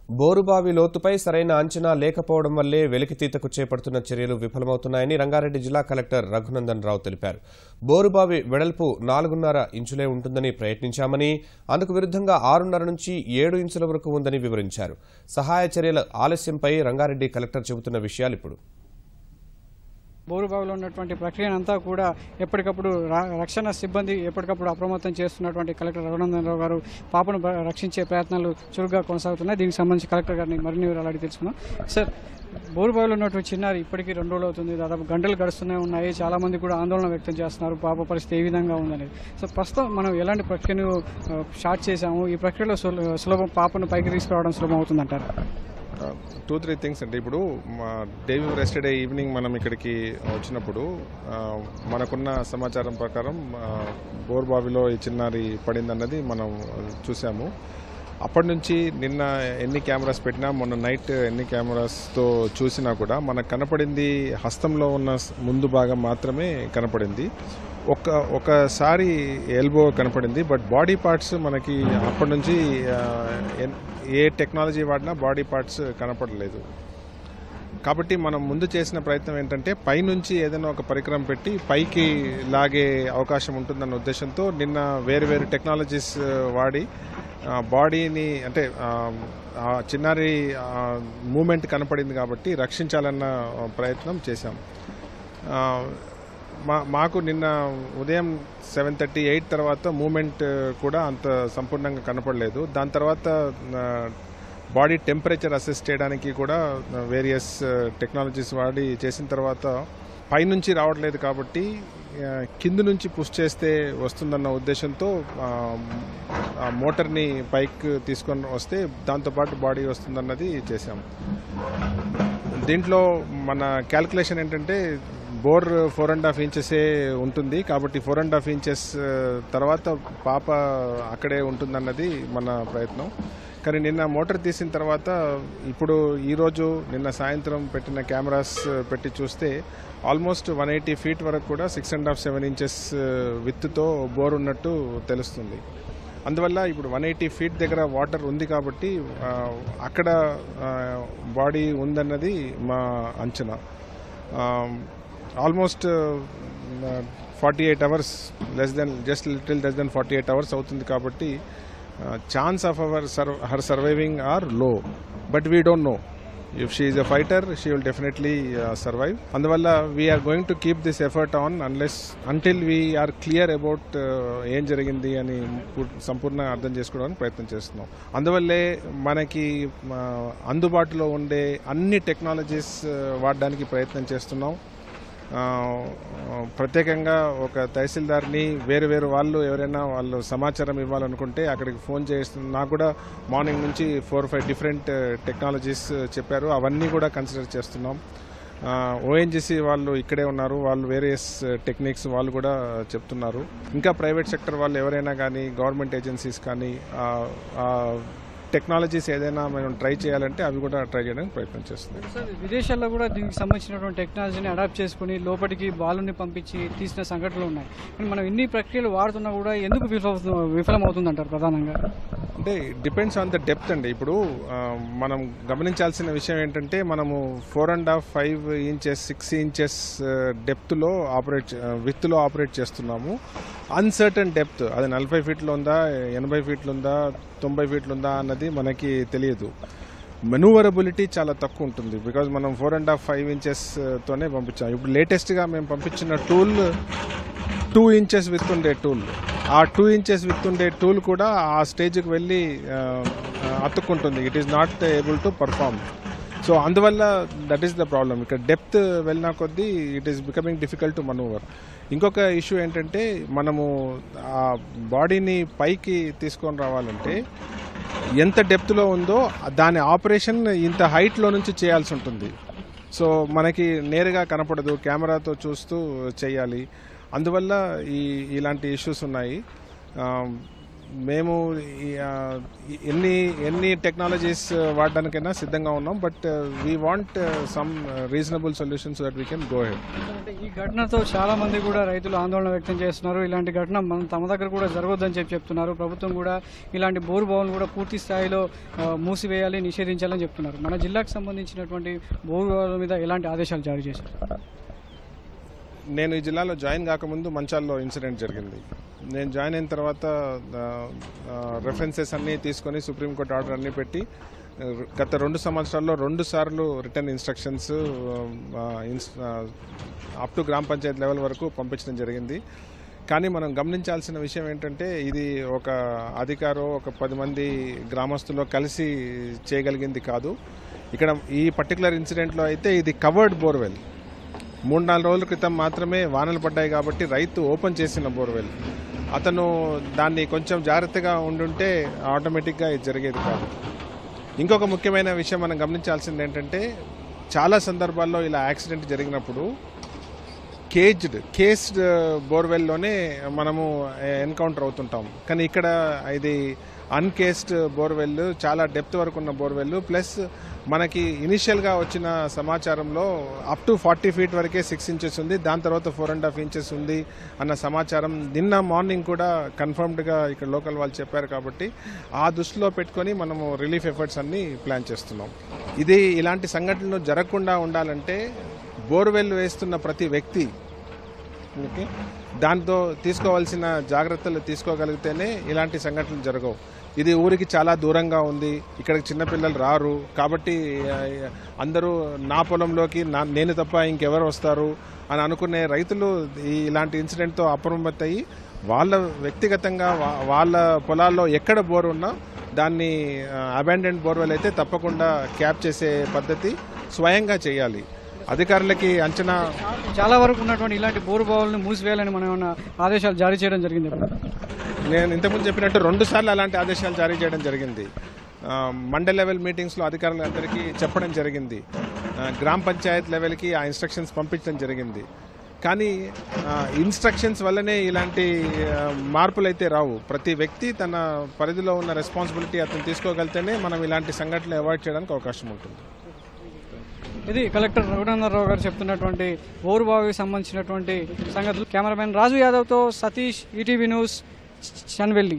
బోరుబావి లోతుపై సరైన అంచనా లేకపోవడం వల్లే వెలికితీతకు చేపడుతున్న చర్యలు విఫలమవుతున్నాయని రంగారెడ్డి జిల్లా కలెక్టర్ రఘునందన్ రావు తెలిపారు. బోరుబావి వెడల్పు 4.5 ఇంచులే ఉంటుందని ప్రయత్నించామని, అందుకు విరుద్ధంగా 6.5 నుంచి 7 ఇంచుల వరకు ఉందని వివరించారు. సహాయ చర్యల ఆలస్యంపై రంగారెడ్డి కలెక్టర్ చెబుతున్న విషయాలు ఇప్పుడు. బోరుబావిలో ఉన్నటువంటి ప్రక్రియనంతా కూడా ఎప్పటికప్పుడు రక్షణ సిబ్బంది ఎప్పటికప్పుడు అప్రమత్తం చేస్తున్నటువంటి కలెక్టర్ రఘునందన్ రావు గారు పాపను రక్షించే ప్రయత్నాలు చురుగ్గా కొనసాగుతున్నాయి. దీనికి సంబంధించి కలెక్టర్ గారిని మరిన్ని వివరాలు అడిగి తెలుసుకున్నాం. సార్, బోరుబావిలో ఉన్నటువంటి చిన్నారి ఇప్పటికీ 2 రోజులు అవుతుంది, దాదాపు గంటలు గడుస్తూనే ఉన్నాయి. చాలా మంది కూడా ఆందోళన వ్యక్తం చేస్తున్నారు పాప పరిస్థితి ఏ విధంగా ఉందనేది. సో ప్రస్తుతం మనం ఎలాంటి ప్రక్రియను స్టార్ట్ చేశాము, ఈ ప్రక్రియలో సులభం పాపను పైకి తీసుకురావడం సులభం అవుతుందంటారు? 2-3 థింగ్స్ అంటే ఇప్పుడు డే ఎస్టర్డే ఈవినింగ్ మనం ఇక్కడికి వచ్చినప్పుడు మనకున్న సమాచారం ప్రకారం బోర్బావిలో ఈ చిన్నారి పడిందన్నది మనం చూసాము. అప్పటి నుంచి నిన్న ఎన్ని కెమెరాస్ పెట్టినా, మొన్న నైట్ ఎన్ని కెమెరాస్తో చూసినా కూడా మనకు కనపడింది హస్తంలో ఉన్న ముందు భాగం మాత్రమే కనపడింది. ఒకసారి ఎల్బో కనపడింది, బట్ బాడీ పార్ట్స్ మనకి అప్పటి నుంచి ఏ టెక్నాలజీ వాడినా బాడీ పార్ట్స్ కనపడలేదు. కాబట్టి మనం ముందు చేసిన ప్రయత్నం ఏంటంటే పైనుంచి ఏదైనా ఒక పరికరం పెట్టి పైకి లాగే అవకాశం ఉంటుందన్న ఉద్దేశంతో నిన్న వేరు టెక్నాలజీస్ వాడి బాడీని, అంటే చిన్నారి మూమెంట్ కనపడింది కాబట్టి రక్షించాలన్న ప్రయత్నం చేశాం. మాకు నిన్న ఉదయం 7:30-8 తర్వాత మూమెంట్ కూడా అంత సంపూర్ణంగా కనపడలేదు. దాని తర్వాత బాడీ టెంపరేచర్ అసెస్ చేయడానికి కూడా వేరియస్ టెక్నాలజీస్ వాడి చేసిన తర్వాత పైనుంచి రావట్లేదు కాబట్టి కింద నుంచి పుష్ చేస్తే వస్తుందన్న ఉద్దేశంతో మోటార్ని పైకి తీసుకొని వస్తే దాంతోపాటు బాడీ వస్తుందన్నది చేశాం. దీంట్లో మన క్యాల్కులేషన్ ఏంటంటే బోర్ 4.5 ఇంచెసే ఉంటుంది కాబట్టి 4.5 ఇంచెస్ తర్వాత పాప అక్కడే ఉంటుందన్నది మన ప్రయత్నం. కానీ నిన్న మోటార్ తీసిన తర్వాత ఇప్పుడు ఈరోజు నిన్న సాయంత్రం పెట్టిన కెమెరాస్ పెట్టి చూస్తే ఆల్మోస్ట్ 180 ఫీట్ వరకు కూడా 6.5-7 ఇంచెస్ విత్తుతో బోర్ ఉన్నట్టు తెలుస్తుంది. అందువల్ల ఇప్పుడు 180 ఫీట్ దగ్గర వాటర్ ఉంది కాబట్టి అక్కడ బాడీ ఉందన్నది మా అంచనా. Almost 48 hours just little less than 48 hours అవుతుంది కాబట్టి chance of her surviving are low, but we don't know. If she is a fighter she will definitely survive. అందువల్ల we're going to keep this effort on until we're clear about ఏం జరిగింది అని సంపూర్ణ అర్థం చేసుకోవడానికి ప్రయత్నం చేస్తున్నాం. అందువల్లే మనకి అందుబాటులో ఉండే అన్ని టెక్నాలజీస్ వాడడానికి ప్రయత్నం చేస్తున్నాం. ప్రత్యేకంగా ఒక తహసీల్దార్ని వేరు వాళ్ళు ఎవరైనా వాళ్ళు సమాచారం ఇవ్వాలనుకుంటే అక్కడికి ఫోన్ చేస్తున్నా. నాకు కూడా మార్నింగ్ నుంచి 4-5 డిఫరెంట్ టెక్నాలజీస్ చెప్పారు, అవన్నీ కూడా కన్సిడర్ చేస్తున్నాం. ఓఎన్జీసీ వాళ్ళు ఇక్కడే ఉన్నారు, వాళ్ళు వేరియస్ టెక్నిక్స్ వాళ్ళు కూడా చెప్తున్నారు. ఇంకా ప్రైవేట్ సెక్టర్ వాళ్ళు ఎవరైనా కానీ, గవర్నమెంట్ ఏజెన్సీస్ కానీ టెక్నాలజీస్ ఏదైనా మనం ట్రై చేయాలంటే అవి కూడా ట్రై చేయడానికి ప్రయత్నం చేస్తున్నాం. విదేశాల్లో కూడా దీనికి సంబంధించినటువంటి టెక్నాలజీని అడాప్ట్ చేసుకుని లోపలికి బాలుని పంపించి తీసిన సంఘటనలు ఉన్నాయి. కానీ మనం ఇన్ని ప్రక్రియలు వాడుతున్నా కూడా ఎందుకు విఫలమవుతుందంటారు? ప్రధానంగా అంటే డిపెండ్స్ ఆన్ ద డెప్త్ అండి. ఇప్పుడు మనం గమనించాల్సిన విషయం ఏంటంటే మనము 4.5 ఇంచెస్ 6 ఇంచెస్ డెప్త్లో విత్తులో ఆపరేట్ చేస్తున్నాము. అన్సర్టన్ డెప్త్, అది 40 ఫీట్లో ఉందా, 80 ఫీట్లు ఉందా, 90 ఫీట్లు ఉందా అన్నది మనకి తెలియదు. మెనూవరబిలిటీ చాలా తక్కువ ఉంటుంది బికాజ్ మనం 4.5 ఇంచెస్తోనే పంపించాం. ఇప్పుడు లేటెస్ట్గా మేము పంపించిన టూల్ 2 ఇంచెస్ విత్ ఉండే టూల్. ఆ 2 ఇంచెస్ విత్ ఉండే టూల్ కూడా ఆ స్టేజ్కి వెళ్ళి అతుక్కుంటుంది. It is not able to perform. So అందువల్ల దట్ ఈస్ ద ప్రాబ్లం. ఇక్కడ డెప్త్ వెళ్ళిన కొద్దీ it is becoming difficult to manoeuvre. ఇంకొక ఇష్యూ ఏంటంటే మనము ఆ బాడీని పైకి తీసుకొని రావాలంటే ఎంత డెప్త్లో ఉందో దాని ఆపరేషన్ ఇంత హైట్లో నుంచి చేయాల్సి ఉంటుంది. సో మనకి నేరుగా కనపడదు, కెమెరాతో చూస్తూ చేయాలి. అందువల్ల ఇలాంటి ఇష్యూస్ ఉన్నాయి. మేము ఎన్ని టెక్నాలజీస్ వాడడానికైనా సిద్ధంగా ఉన్నాం. But we want some reasonable solution so that we can go head. ఈ ఘటనతో చాలా మంది కూడా రైతులు ఆందోళన వ్యక్తం చేస్తున్నారు. ఇలాంటి ఘటన తమ దగ్గర కూడా జరగొద్దని చెప్తున్నారు. ప్రభుత్వం కూడా ఇలాంటి బోరు బావులు కూడా పూర్తి స్థాయిలో మూసివేయాలి, నిషేధించాలని చెప్తున్నారు. మన జిల్లాకు సంబంధించినటువంటి బోరు బావుల మీద ఎలాంటి ఆదేశాలు జారీ చేశారు? నేను ఈ జిల్లాలో జాయిన్ కాకముందు మంచాల్లో ఇన్సిడెంట్ జరిగింది. నేను జాయిన్ అయిన తర్వాత రెఫరెన్సెస్ అన్నీ తీసుకొని సుప్రీంకోర్టు ఆర్డర్ అన్నీ పెట్టి గత 2 సంవత్సరాల్లో 2 సార్లు రిటర్న్ ఇన్స్ట్రక్షన్స్ అప్ టు గ్రామ పంచాయతీ లెవెల్ వరకు పంపించడం జరిగింది. కానీ మనం గమనించాల్సిన విషయం ఏంటంటే ఇది ఒక అధికారో ఒక 10 మంది గ్రామస్తులో కలిసి చేయగలిగింది కాదు. ఇక్కడ ఈ పర్టికులర్ ఇన్సిడెంట్లో అయితే ఇది కవర్డ్ బోర్వెల్. 3-4 రోజుల క్రితం మాత్రమే వానలు పడ్డాయి కాబట్టి రైతు ఓపెన్ చేసిన బోర్వెల్. అతను దాన్ని కొంచెం జాగ్రత్తగా ఉండుంటే ఆటోమేటిక్గా ఇది జరిగేది కాదు. ఇంకొక ముఖ్యమైన విషయం మనం గమనించాల్సింది ఏంటంటే చాలా సందర్భాల్లో ఇలా యాక్సిడెంట్ జరిగినప్పుడు కేస్డ్ బోర్వెల్లోనే మనము ఎన్కౌంటర్ అవుతుంటాం. కానీ ఇక్కడ ఇది అన్కేస్డ్ బోర్వెల్, చాలా డెప్త్ వరకు ఉన్న బోర్వెల్. ప్లస్ మనకి ఇనిషియల్గా వచ్చిన సమాచారంలో అప్ టు 40 feet వరకే 6 inches ఉంది, దాని తర్వాత 4.5 inches ఉంది అన్న సమాచారం నిన్న మార్నింగ్ కూడా కన్ఫర్మ్డ్గా ఇక్కడ లోకల్ వాళ్ళు చెప్పారు. కాబట్టి ఆ దృష్టిలో పెట్టుకొని మనము రిలీఫ్ ఎఫర్ట్స్ అన్ని ప్లాన్ చేస్తున్నాం. ఇది ఇలాంటి సంఘటనలు జరగకుండా ఉండాలంటే బోర్వెల్ వేస్తున్న ప్రతి వ్యక్తి దాంతో తీసుకోవాల్సిన జాగ్రత్తలు తీసుకోగలిగితేనే ఇలాంటి సంఘటనలు జరగవు. ఇది ఊరికి చాలా దూరంగా ఉంది, ఇక్కడికి చిన్నపిల్లలు రారు. కాబట్టి అందరూ నా పొలంలోకి నేను తప్ప ఇంకెవరు వస్తారు అని అనుకునే రైతులు ఇలాంటి ఇన్సిడెంట్తో అప్రమత్తయ్యి వాళ్ళ వ్యక్తిగతంగా వాళ్ళ పొలాల్లో ఎక్కడ బోర్ ఉన్నా దాన్ని అబాండెండ్ బోర్వెల్ అయితే తప్పకుండా క్యాప్ చేసే పద్ధతి స్వయంగా చేయాలి. అధికారులకి అంచనా చాలా వరకు ఉన్నటువంటి ఇలాంటి బోరు బావులను మూసివేయాలని మనం ఏమైనా ఆదేశాలు జారీ చేయడం జరిగింది? నేను ఇంతకుముందు చెప్పినట్టు 2 సార్లు అలాంటి ఆదేశాలు జారీ చేయడం జరిగింది. మండల్ లెవెల్ మీటింగ్స్లో అధికారులందరికీ చెప్పడం జరిగింది. గ్రామ పంచాయత్ లెవెల్కి ఆ ఇన్స్ట్రక్షన్స్ పంపించడం జరిగింది. కానీ ఇన్స్ట్రక్షన్స్ వల్లనే ఇలాంటి మార్పులు అయితే రావు. ప్రతి వ్యక్తి తన పరిధిలో ఉన్న రెస్పాన్సిబిలిటీ అతను తీసుకోగలితేనే మనం ఇలాంటి సంఘటనలు అవాయిడ్ చేయడానికి అవకాశం ఉంటుంది. ఇది కలెక్టర్ రఘునందన్ రావు గారు చెప్తున్నటువంటి బోరుబావికి సంబంధించినటువంటి సంగతులు. కెమెరామెన్ రాజు యాదవ్తో సతీష్, ఈటీవీ న్యూస్, చన్వెల్లి.